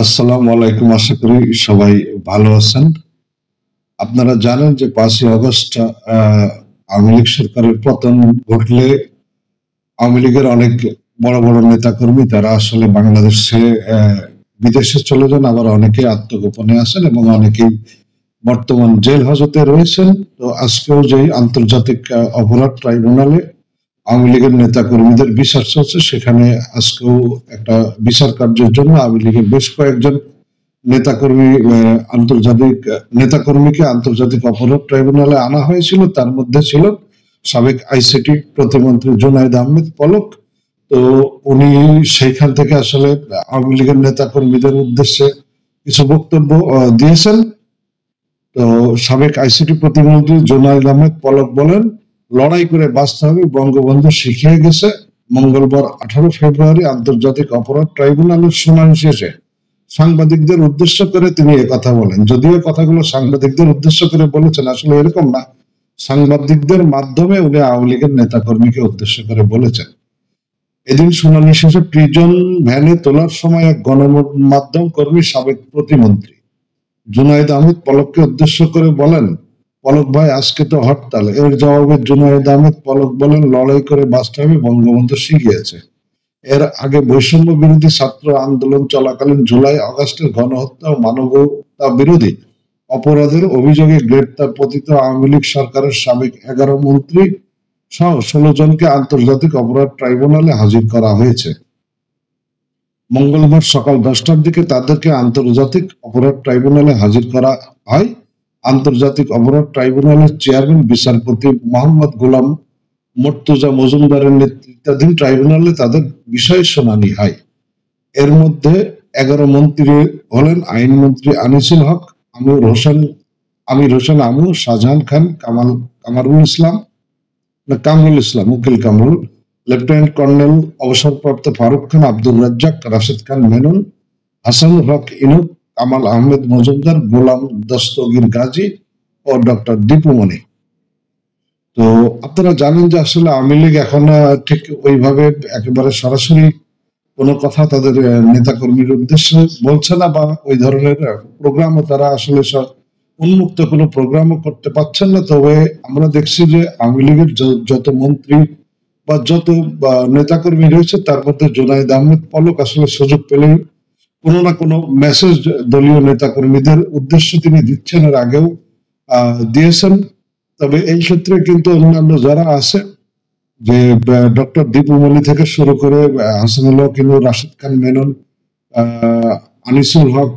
আসসালামু আলাইকুম। আশা করি সবাই ভালো আছেন। আপনারা জানেন যে ৫ই আগস্ট আওয়ামী লীগ সরকারের পতন ঘটলে আওয়ামী লীগের অনেক বড়, বড় নেতাকর্মী তারা আসলে বাংলাদেশ ছেড়ে বিদেশে চলে যান। আবার অনেকে আত্মগোপনে আছেন এবং অনেকেই বর্তমান জেল হাজতে রয়েছেন। তো আজকেও যেই আন্তর্জাতিক অপরাধ ট্রাইব্যুনালে আওয়ামী লীগের নেতাকর্মীদের বিচার চলছে, সেখানে আজকেও একটা বিচার কার্যের জন্য আওয়ামী লীগের বেশ কয়েকজন নেতাকর্মী আন্তর্জাতিক নেতাকর্মীকে আন্তর্জাতিক অপরাধ ট্রাইব্যুনালে আনা হয়েছিল। তার মধ্যে ছিল সাবেক আইসিটি প্রতিমন্ত্রী জুনায়েদ আহমেদ পলক। তো উনি সেইখান থেকে আসলে আওয়ামী লীগের নেতাকর্মীদের উদ্দেশ্যে কিছু বক্তব্য দিয়েছেন। তো সাবেক আইসিটি প্রতিমন্ত্রী জুনায়েদ আহমেদ পলক বলেন, লড়াই করে বাঁচতে হবে, বঙ্গবন্ধু শিখিয়ে গেছে। মঙ্গলবার 18 ফেব্রুয়ারি আন্তর্জাতিক অপরাধ ট্রাইব্যুনালের শুনানি শেষে সাংবাদিকদের উদ্দেশ্য করে তিনি কথা বলেন। যদিও কথাগুলো সাংবাদিকদের উদ্দেশ্য করে বলেছেন, আসলে এরকম না। সাংবাদিকদের মাধ্যমে উনি আওয়ামী লীগের নেতাকর্মীকে উদ্দেশ্য করে বলেছেন। এদিন শুনানি শেষে প্রিজন ভ্যানে তোলার সময় এক গণমাধ্যম কর্মী সাবেক প্রতিমন্ত্রী জুনায়েদ আহমেদ পলককে উদ্দেশ্য করে বলেন, পলক ভাই আজকে তো হরতাল। এর জবাবে জুনায়েদ আহমেদ পলক বলেন, লড়াই করে বাঁচতে হবে, বঙ্গবন্ধু শিখিয়েছে। এর আগে বৈষম্য বিরোধী ছাত্র আন্দোলন চলাকালীন জুলাই আগস্টের গণহত্যা ও মানবতা বিরোধী অপরাধের অভিযোগে গ্রেপ্তার পতিত আওয়ামী লীগ সরকারের সাবেক 11 মন্ত্রী সহ 16 জনকে আন্তর্জাতিক অপরাধ ট্রাইব্যুনালে হাজির করা হয়েছে। মঙ্গলবার সকাল 10টার দিকে তাদেরকে আন্তর্জাতিক অপরাধ ট্রাইব্যুনালে হাজির করা হয়। আন্তর্জাতিক অপরাধ ট্রাইব্যুনালের চেয়ারম্যান বিচারপতি মোহাম্মদ গোলাম মর্তুজা মজুমদারের নেতৃত্বাধীন ট্রাইব্যুনালে তাদের বিষয়ে শুনানি হয়। এর মধ্যে 11 মন্ত্রী হলেন আইনমন্ত্রী আনিসুল হক, আমির হোসেন আমু, শাহজাহান খান, কামরুল ইসলাম, উকিল কামরুল, লেফটেন্যান্ট কর্নেল অবসরপ্রাপ্ত ফারুক খান, আব্দুর রাজ্জাক, রাশেদ খান মেনন, হাসানুল হক ইনুক, কামাল আহমেদ মজুমদার, গোলাম দস্তগীর গাজী ও ডক্টর দীপু মনি। তো আপনারা জানেন যে আসলে আওয়ামী লীগ এখন ঠিক ওইভাবে একেবারে সরাসরি কোনো কথা তাদের নেতাকর্মীর উদ্দেশ্যে বলছে না, বা ওই ধরনের প্রোগ্রামও তারা আসলে উন্মুক্ত কোনো প্রোগ্রামও করতে পারছেন না। তবে আমরা দেখছি যে আওয়ামী লীগের যত মন্ত্রী বা যত নেতাকর্মী রয়েছে তার মধ্যে জুনায়েদ আহমেদ পলক আসলে সুযোগ পেলেই কোনো না কোনো মেসেজ দলীয় নেতাকর্মীদের উদ্দেশ্যে তিনি দিচ্ছেন, এর আগেও দিয়েছেন। তবে এই ক্ষেত্রে কিন্তু অন্যান্য যারা আছে, যে ডক্টর দীপু মনি থেকে শুরু করে হাসানুল হক ইনু, রাশেদ খান মেনন, আনিসুল হক,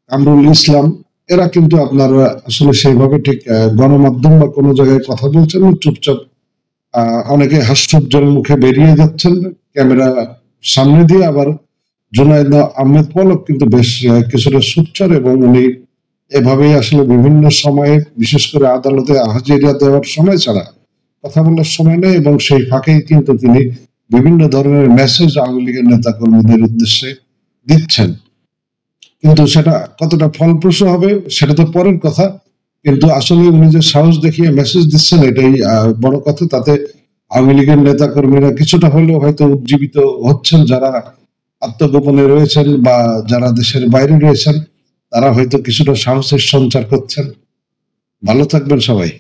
কামরুল ইসলাম, এরা কিন্তু আপনার আসলে সেইভাবে ঠিক গণমাধ্যম বা কোনো জায়গায় কথা বলছেন না, চুপচাপ অনেকে হাস্যোজ্জ্বল মুখে বেরিয়ে যাচ্ছেন ক্যামেরা সামনে দিয়ে। আবার জুনায়েদ আহমেদ পলক কিন্তু বেশ কিছুটা সোচ্চার, এবং উনি এভাবেই আসলে বিভিন্ন সময়ে, বিশেষ করে আদালতে হাজিরা দেওয়ার সময় ছাড়া কথা বলার সময় নেই, এবং সেই ফাঁকেই কিন্তু তিনি বিভিন্ন ধরনের মেসেজ আওয়ামী লীগের নেতাকর্মীদের উদ্দেশ্যে দিচ্ছেন। কিন্তু সেটা কতটা ফলপ্রসূ হবে সেটা তো পরের কথা, কিন্তু আসলে উনি যে সাহস দেখিয়ে মেসেজ দিচ্ছেন এটাই বড় কথা। তাতে আওয়ামী লীগের নেতাকর্মীরা কিছুটা হলেও হয়তো উজ্জীবিত হচ্ছেন, যারা আত্মগোপনে রয়েছেন বা যারা দেশের বাইরে রয়েছেন তারা হয়তো কিছুটা সাহসের সঞ্চার করছেন। ভালো থাকবেন সবাই।